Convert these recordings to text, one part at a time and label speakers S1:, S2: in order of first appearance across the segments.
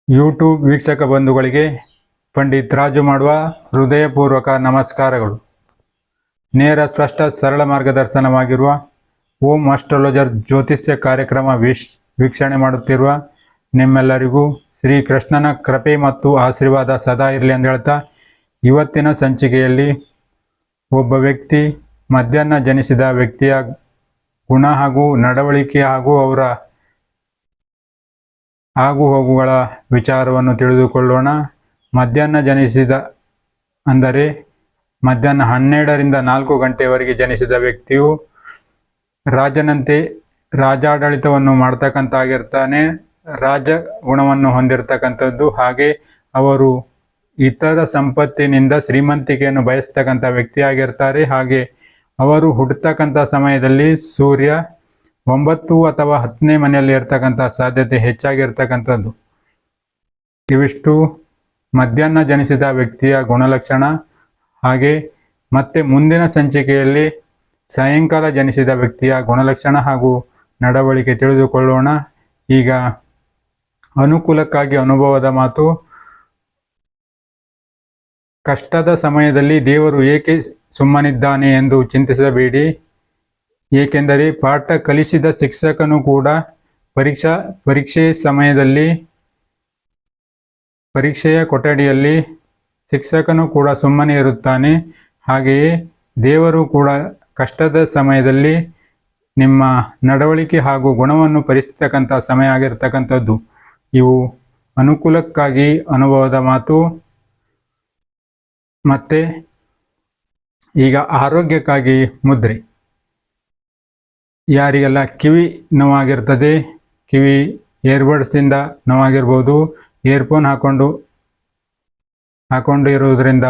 S1: YouTube ವೀಕ್ಷಕ ಬಂಧುಗಳಿಗೆ ಪಂಡಿತ್ ರಾಜು ಮಾಡುವ ಹೃದಯಪೂರ್ವಕ ನಮಸ್ಕಾರಗಳು. ನೇರ ಸ್ಪಷ್ಟ ಸರಳ ಮಾರ್ಗದರ್ಶನವಾಗಿರುವ ಓಂ ಅಸ್ಟ್ರಾಲಜರ್ ಜ್ಯೋತಿಷ್ಯ ಕಾರ್ಯಕ್ರಮ ವೀಕ್ಷಣೆ ಮಾಡುತ್ತಿರುವ ನಿಮ್ಮೆಲ್ಲರಿಗೂ ಶ್ರೀಕೃಷ್ಣನ ಕೃಪೆ ಮತ್ತು ಆಶೀರ್ವಾದ ಸದಾ ಇರಲಿ ಅಂತ ಹೇಳ್ತಾ, ಇವತ್ತಿನ ಸಂಚಿಕೆಯಲ್ಲಿ ಒಬ್ಬ ವ್ಯಕ್ತಿ ಮಧ್ಯಾಹ್ನ ಜನಿಸಿದ ವ್ಯಕ್ತಿಯ ಗುಣ ಹಾಗೂ ನಡವಳಿಕೆ ಹಾಗೂ ಅವರ ಆಗು ಹೋಗುಗಳ ವಿಚಾರವನ್ನು ತಿಳಿದುಕೊಳ್ಳೋಣ. ಮಧ್ಯಾಹ್ನ ಜನಿಸಿದ ಅಂದರೆ ಮಧ್ಯಾಹ್ನ 12ರಿಂದ 4 ಗಂಟೆಯವರೆಗೆ ಜನಿಸಿದ ವ್ಯಕ್ತಿಯು ರಾಜನಂತೆ ರಾಜಾಡಳಿತವನ್ನು ಮಾಡ್ತಕ್ಕಂತಾಗಿರ್ತಾನೆ. ರಾಜ ಗುಣವನ್ನು ಹೊಂದಿರತಕ್ಕಂಥದ್ದು. ಹಾಗೆ ಅವರು ಇತರ ಸಂಪತ್ತಿನಿಂದ ಶ್ರೀಮಂತಿಕೆಯನ್ನು ಬಯಸ್ತಕ್ಕಂಥ ವ್ಯಕ್ತಿಯಾಗಿರ್ತಾರೆ. ಹಾಗೆ ಅವರು ಹುಟ್ಟತಕ್ಕಂಥ ಸಮಯದಲ್ಲಿ ಸೂರ್ಯ 9 ಅಥವಾ 10ನೇ ಮನೆಯಲ್ಲಿ ಇರ್ತಕ್ಕಂಥ ಸಾಧ್ಯತೆ ಹೆಚ್ಚಾಗಿರ್ತಕ್ಕಂಥದ್ದು. ಇವಿಷ್ಟು ಮಧ್ಯಾಹ್ನ ಜನಿಸಿದ ವ್ಯಕ್ತಿಯ ಗುಣಲಕ್ಷಣ. ಹಾಗೆ ಮತ್ತೆ ಮುಂದಿನ ಸಂಚಿಕೆಯಲ್ಲಿ ಸಾಯಂಕಾಲ ಜನಿಸಿದ ವ್ಯಕ್ತಿಯ ಗುಣಲಕ್ಷಣ ಹಾಗೂ ನಡವಳಿಕೆ ತಿಳಿದುಕೊಳ್ಳೋಣ. ಈಗ ಅನುಕೂಲಕ್ಕಾಗಿ ಅನುಭವದ ಮಾತು. ಕಷ್ಟದ ಸಮಯದಲ್ಲಿ ದೇವರು ಏಕೆ ಸುಮ್ಮನಿದ್ದಾನೆ ಎಂದು ಚಿಂತಿಸಬೇಡಿ. ಏಕೆಂದರೆ ಪಾಠ ಕಲಿಸಿದ ಶಿಕ್ಷಕನು ಕೂಡ ಪರೀಕ್ಷೆ ಸಮಯದಲ್ಲಿ ಪರೀಕ್ಷೆಯ ಕೊಠಡಿಯಲ್ಲಿ ಶಿಕ್ಷಕನು ಕೂಡ ಸುಮ್ಮನೆ ಇರುತ್ತಾನೆ. ಹಾಗೆಯೇ ದೇವರು ಕೂಡ ಕಷ್ಟದ ಸಮಯದಲ್ಲಿ ನಿಮ್ಮ ನಡವಳಿಕೆ ಹಾಗೂ ಗುಣವನ್ನು ಪರೀಕ್ಷಿಸ್ತಕ್ಕಂಥ ಸಮಯ ಆಗಿರ್ತಕ್ಕಂಥದ್ದು. ಇವು ಅನುಕೂಲಕ್ಕಾಗಿ ಅನುಭವದ ಮಾತು. ಮತ್ತೆ ಈಗ ಆರೋಗ್ಯಕ್ಕಾಗಿ ಮುದ್ರೆ. ಯಾರಿಗೆಲ್ಲ ಕಿವಿ ನೋವಾಗಿರ್ತದೆ, ಕಿವಿ ಏರ್ಬಡ್ಸಿಂದ ನೋವಾಗಿರ್ಬೋದು, ಇಯರ್ಫೋನ್ ಹಾಕೊಂಡು ಇರುವುದರಿಂದ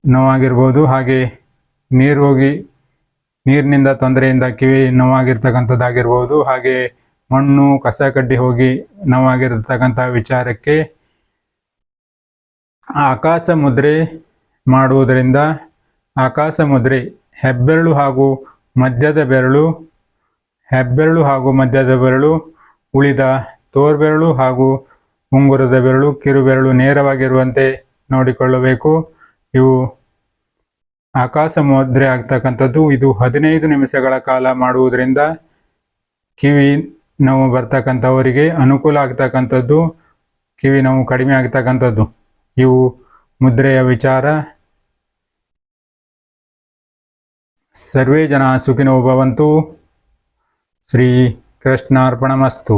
S1: ನೋವಾಗಿರ್ಬೋದು, ಹಾಗೆ ನೀರಿನಿಂದ ತೊಂದರೆಯಿಂದ ಕಿವಿ ನೋವಾಗಿರ್ತಕ್ಕಂಥದ್ದಾಗಿರ್ಬೋದು, ಹಾಗೆ ಮಣ್ಣು ಕಸ ಕಡ್ಡಿ ಹೋಗಿ ನೋವಾಗಿರ್ತಕ್ಕಂಥ ವಿಚಾರಕ್ಕೆ ಆಕಾಶ ಮುದ್ರೆ ಮಾಡುವುದರಿಂದ, ಆಕಾಶ ಮುದ್ರೆ ಹೆಬ್ಬೆರಳು ಹಾಗೂ ಮಧ್ಯದ ಬೆರಳು, ಉಳಿದ ತೋರ್ಬೆರಳು ಹಾಗೂ ಉಂಗುರದ ಬೆರಳು, ಕಿರುಬೆರಳು ನೇರವಾಗಿರುವಂತೆ ನೋಡಿಕೊಳ್ಳಬೇಕು. ಇವು ಆಕಾಶ ಮುದ್ರೆ ಆಗ್ತಕ್ಕಂಥದ್ದು. ಇದು 15 ನಿಮಿಷಗಳ ಕಾಲ ಮಾಡುವುದರಿಂದ ಕಿವಿ ನೋವು ಬರ್ತಕ್ಕಂಥವರಿಗೆ ಅನುಕೂಲ ಆಗ್ತಕ್ಕಂಥದ್ದು, ಕಿವಿ ನೋವು ಕಡಿಮೆ ಆಗ್ತಕ್ಕಂಥದ್ದು. ಇವು ಮುದ್ರೆಯ ವಿಚಾರ. ಸರ್ವೇ ಜನ ಸುಖಿನೋ ಭವಂತು. ಶ್ರೀ ಕೃಷ್ಣಾರ್ಪಣಮಸ್ತು.